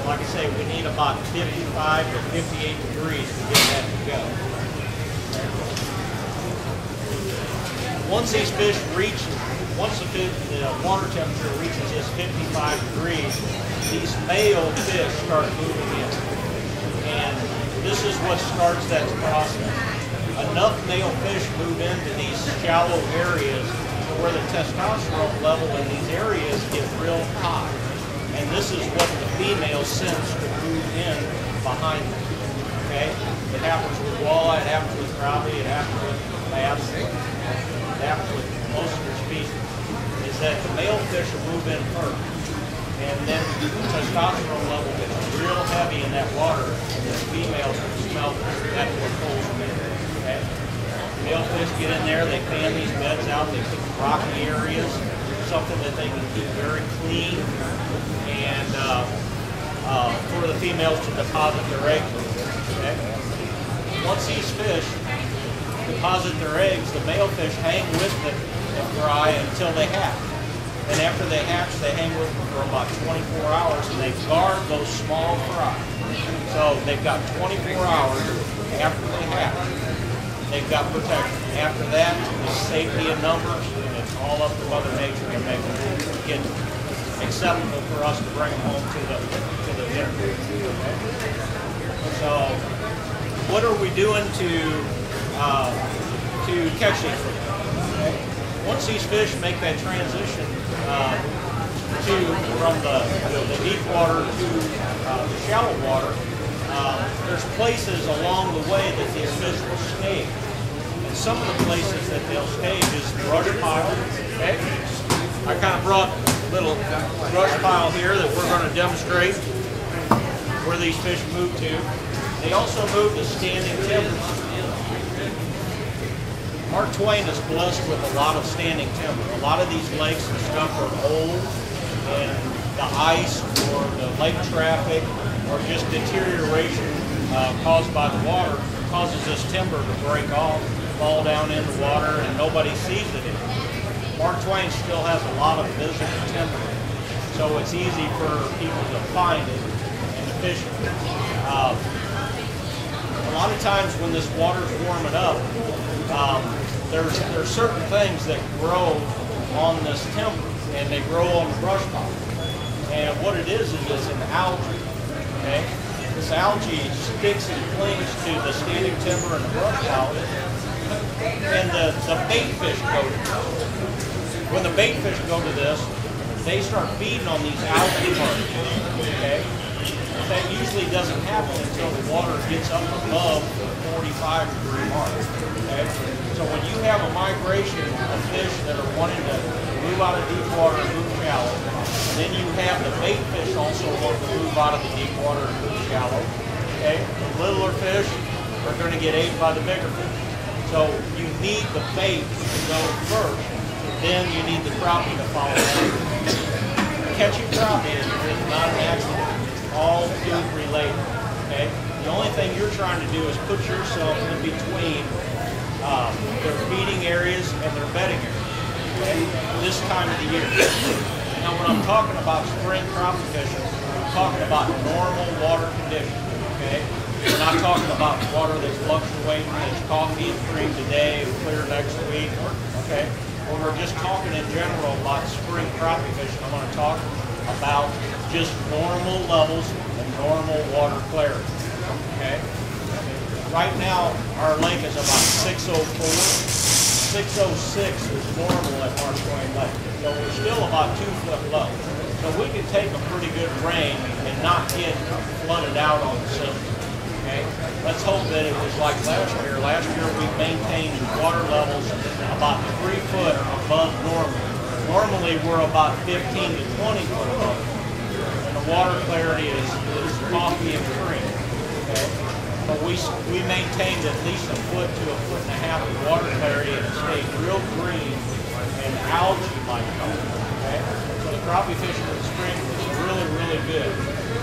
like I say, we need about 55 to 58 degrees to get that to go. Once these fish reach, once the water temperature reaches this 55 degrees, these male fish start moving in. And this is what starts that process. Enough male fish move into these shallow areas where the testosterone level in these areas get real high. And this is what the female sends to move in behind them. Okay? It happens with walleye, it happens with crappie, it happens with bass, it happens with most of their species. Is that the male fish will move in first. And then the testosterone level gets real heavy in that water, and the females can smell it. That's what pulls them in. Okay? Male fish get in there, they fan these beds out, they pick rocky areas, something that they can keep very clean, and for the females to deposit their eggs. Okay? Once these fish deposit their eggs, the male fish hang with the fry until they hatch. And after they hatch, they hang with them for about 24 hours, and they guard those small fry. So they've got 24 hours after they hatch. They've got protection. After that, it's safety in numbers, and it's all up to Mother Nature to make them get acceptable for us to bring them home to the dinner. Okay? So, what are we doing to catch these fish? Okay? Once these fish make that transition from the deep water to the shallow water, there's places along the way that these fish will stage. And some of the places that they'll stage is brush pile. Okay? I kind of brought a little brush pile here that we're going to demonstrate where these fish move to. They also move to standing timbers. Mark Twain is blessed with a lot of standing timber. A lot of these lakes and stuff are old, and the ice or the lake traffic or just deterioration caused by the water causes this timber to break off, fall down in the water, and nobody sees it anymore. Mark Twain still has a lot of visible timber, so it's easy for people to find it and to fish it. A lot of times when this water's warming up, there's certain things that grow on this timber, and they grow on the brush pile. And what it is it's an algae. Okay? This algae sticks and clings to the standing timber and the brush pile, and the bait fish go to this. When the bait fish go to this, they start feeding on these algae particles. Okay? That usually doesn't happen until the water gets up above the 45-degree mark. Okay? So when you have a migration of fish that are wanting to move out of deep water and move shallow, and then you have the bait fish also wanting to move out of the deep water and move shallow, okay? The littler fish are going to get ate by the bigger fish. So you need the bait to go first, then you need the crappie to follow that. Catching crappie is not an accident. It's all food related, okay? The only thing you're trying to do is put yourself in between their feeding areas and their bedding areas, okay, this time of the year. Now when I'm talking about spring crappie fishing, I'm talking about normal water conditions, okay? We're not talking about water that's fluctuating, that's coffee and cream today, clear next week, okay? When we're just talking in general about spring crappie fishing, I'm going to talk about just normal levels and normal water clarity, okay? Right now, our lake is about 604. 606 is normal at Mark Twain Lake. So we're still about 2 foot low. So we can take a pretty good rain and not get flooded out on the system. Okay? Let's hope that it was like last year. Last year we maintained water levels about 3 foot above normal. Normally we're about 15 to 20 foot above. And the water clarity is coffee and cream. Okay? But we maintained at least a foot to a foot and a half of water clarity, and it stayed real green, and algae might come. Okay? So the crappie fishing in the spring was really, really good.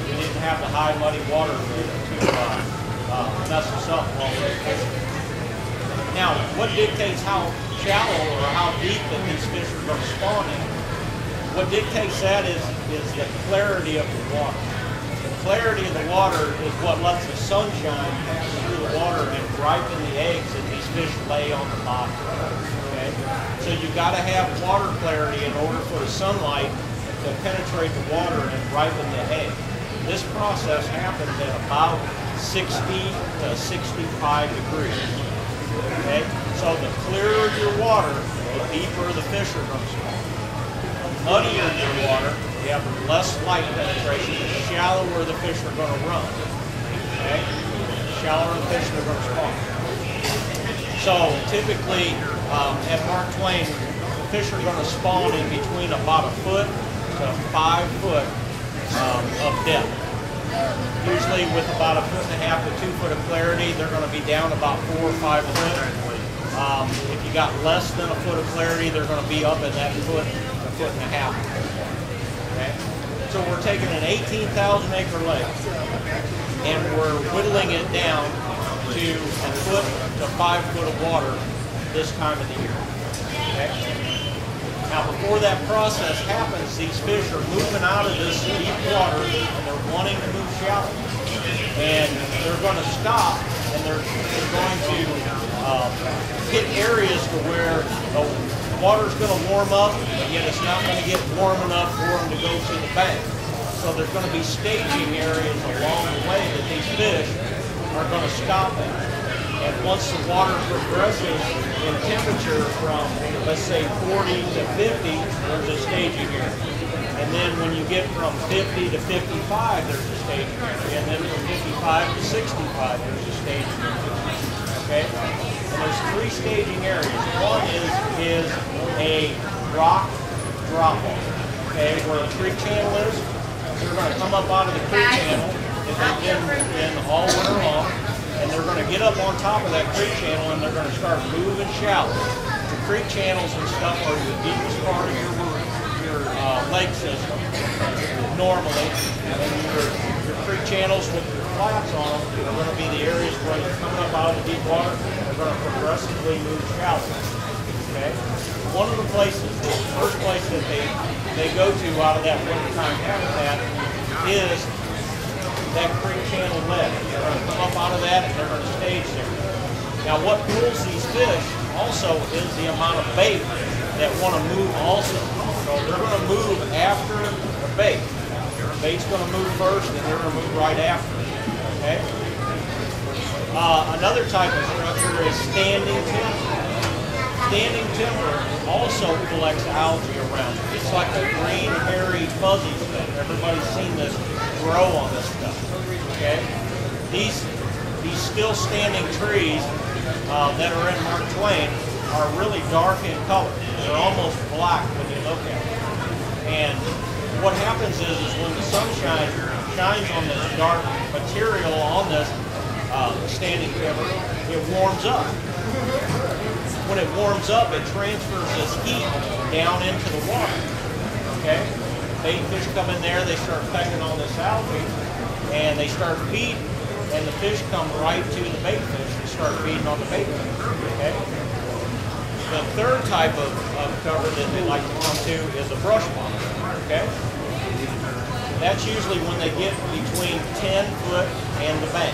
We didn't have the high muddy water to mess us up while we were fishing. Now, what dictates how shallow or how deep that these fish are going to spawn in? What dictates that is the clarity of the water. clarity of the water is what lets the sunshine pass through the water and ripen the eggs that these fish lay on the bottom. Okay? So you've got to have water clarity in order for the sunlight to penetrate the water and ripen the egg. This process happens at about 60 to 65 degrees. Okay? So the clearer your water, the deeper the fish are going to spawn. The muddier your water, you have less light penetration, the shallower the fish are going to run. Okay? The shallower the fish are going to spawn. So typically at Mark Twain, the fish are going to spawn in between about 1 foot to 5 foot of depth. Usually with about 1.5 to 2 foot of clarity, they're going to be down about 4 or 5 foot. If you got less than 1 foot of clarity, they're going to be up in that 1 to 1.5 foot. Okay? So we're taking an 18,000 acre lake and we're whittling it down to 1 foot to 5 foot of water this time of the year. Okay? Now before that process happens, these fish are moving out of this deep water and they're wanting to move shallow. And they're going to stop and they're going to hit areas to where the water's going to warm up, but yet it's not going to get warm enough for them to go to the bank. So there's going to be staging areas along the way that these fish are going to stop at. And once the water progresses in temperature from, let's say, 40 to 50, there's a staging area. And then when you get from 50 to 55, there's a staging area. And then from 55 to 65, there's a staging area. Okay? And there's 3 staging areas. One is a rock drop-off, okay, where the creek channel is. They're going to come up out of the creek channel, and they've been in all winter long. And they're going to get up on top of that creek channel and they're going to start moving shallow. The creek channels and stuff are the deepest part of your lake system normally. And your creek channels with your flats on them are going to be the areas where you're coming up out of the deep water and they're going to progressively move shallow. Okay? One of the places, the first place that they go to out of that wintertime habitat is that creek channel ledge. They're going to come up out of that and they're going to stage there. Now what pulls these fish also is the amount of bait that want to move also. So they're going to move after the bait. The bait's going to move first and they're going to move right after it. Okay? Another type of structure is standing timber. Standing timber also collects algae around it. It's like a green, hairy, fuzzy thing. Everybody's seen this grow on this stuff. Okay? These still standing trees that are in Mark Twain are really dark in color. They're almost black when you look at them. And what happens is when the sunshine shines on this dark material on this standing timber, it warms up. When it warms up, it transfers this heat down into the water. Okay? Bait fish come in there, they start pecking on this algae, and they start feeding, and the fish come right to the bait fish and start feeding on the bait fish. Okay? The third type of cover that they like to come to is a brush pond. Okay? That's usually when they get between 10 foot and the bank.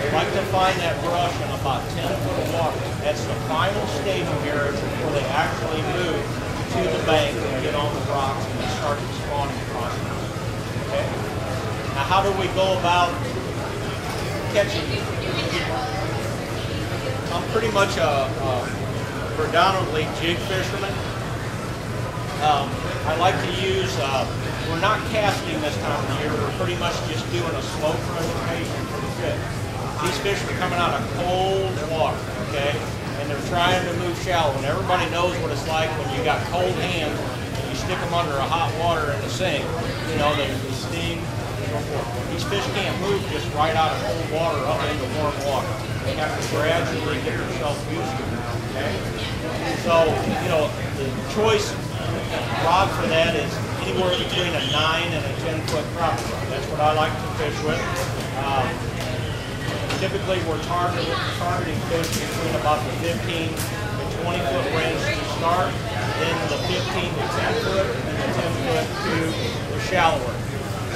They like to find that brush in about 10 foot of water. That's the final staging area before they actually move to the bank and get on the rocks and start the spawning process. Okay? Now how do we go about catching them? I'm pretty much a predominantly jig fisherman. I like to use, we're not casting this time of the year, we're pretty much just doing a slow presentation for the fish. These fish are coming out of cold water, okay? And they're trying to move shallow. And everybody knows what it's like when you got cold hands and you stick them under a hot water in the sink. You know, they sting and so forth. These fish can't move just right out of cold water up into warm water. They have to gradually get themselves used to it, okay? So, you know, the choice rod for that is anywhere between a 9 and a 10 foot crappie rod. That's what I like to fish with. Typically, we're targeting fish between about the 15 to 20 foot range to start, then the 15 to 10 foot, and the 10 foot to the shallower.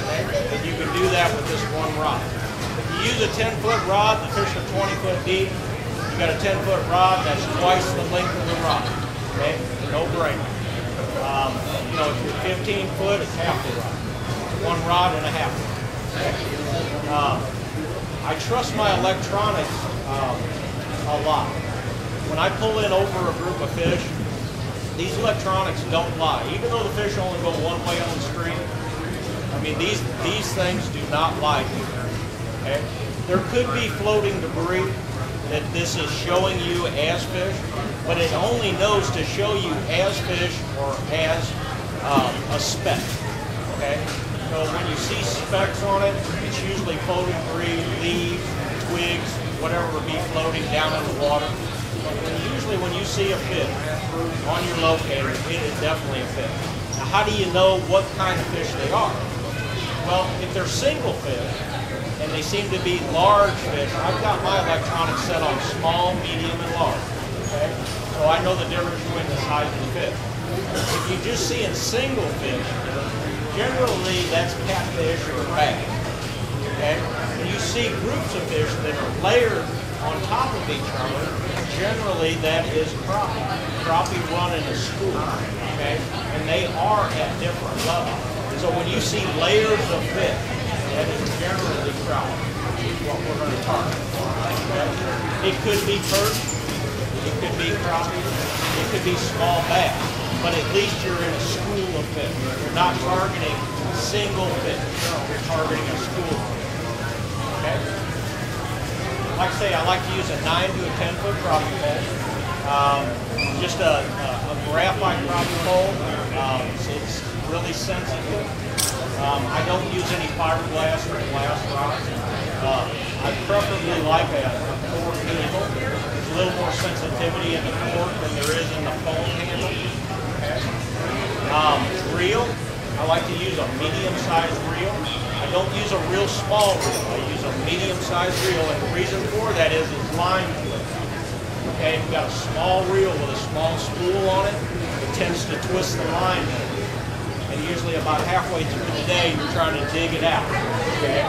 Okay? And you can do that with this one rod. If you use a 10-foot rod, the fish are 20 foot deep. You got a 10-foot rod, that's twice the length of the rod. Okay? No brainer. You know, if you're 15 foot, it's half the rod. One rod and a half. Okay? I trust my electronics a lot. When I pull in over a group of fish, these electronics don't lie. Even though the fish only go one way on the stream, I mean, these things do not lie to you. Okay? There could be floating debris that this is showing you as fish, but it only knows to show you as fish or as a speck. Okay? So when you see specks on it, it's usually floating debris, leaves, twigs, whatever would be floating down in the water. But usually when you see a fish on your locator, it is definitely a fish. Now how do you know what kind of fish they are? Well, if they're single fish, and they seem to be large fish, I've got my electronics set on small, medium, and large. Okay? So I know the difference between the size of the fish. If you just see a single fish, generally that's catfish or bass. Okay? When you see groups of fish that are layered on top of each other, generally that is crappie. Crappie run in a school, okay? And they are at different levels. So when you see layers of fish, that is generally crappie, is what we're going to target. Okay? It could be perch, it could be crappie, it could be small bass, but at least you're in a school of fish. You're not targeting single fish, you're targeting a school. Okay? Like I say, I like to use a 9 to a 10-foot crappie pole. Just a graphite crappie pole. It's really sensitive. I don't use any fiberglass or glass rods. I preferably like a cork handle. There's a little more sensitivity in the cork than there is in the foam handle. Okay. Reel. I like to use a medium-sized reel. I don't use a real small reel. I use a medium-sized reel, and the reason for that is it's line twist. Okay, if you've got a small reel with a small spool on it, it tends to twist the line. And usually about halfway through the day, you're trying to dig it out. Okay.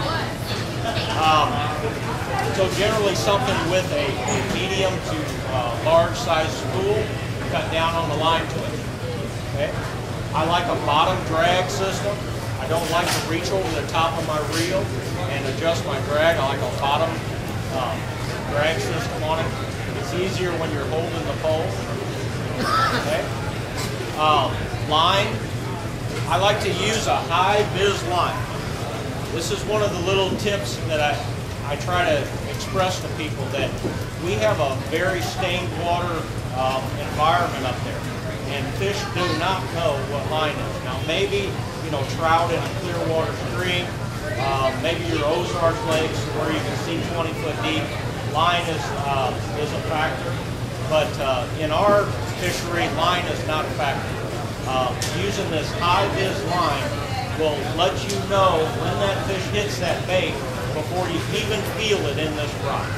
So generally something with a medium to large-sized spool, cut down on the line twist. Okay. I like a bottom drag system. I don't like to reach over the top of my reel and adjust my drag. I like a bottom drag system on it. It's easier when you're holding the pole. Okay. Line. I like to use a high-vis line. This is one of the little tips that I try to express to people, that we have a very stained water environment up there. And fish do not know what line is. Now maybe, you know, trout in a clear water stream, maybe your Ozark lakes where you can see 20 foot deep, line is a factor. But in our fishery, line is not a factor. Using this high-vis line will let you know when that fish hits that bait before you even feel it in this rod.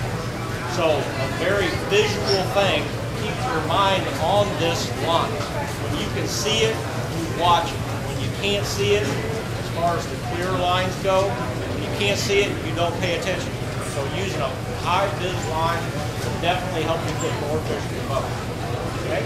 So a very visual thing. Keep your mind on this line. When you can see it, you watch it. When you can't see it, as far as the clear lines go, when you can't see it, you don't pay attention to it. So using a high-vis line will definitely help you get more fish in the boat. Okay?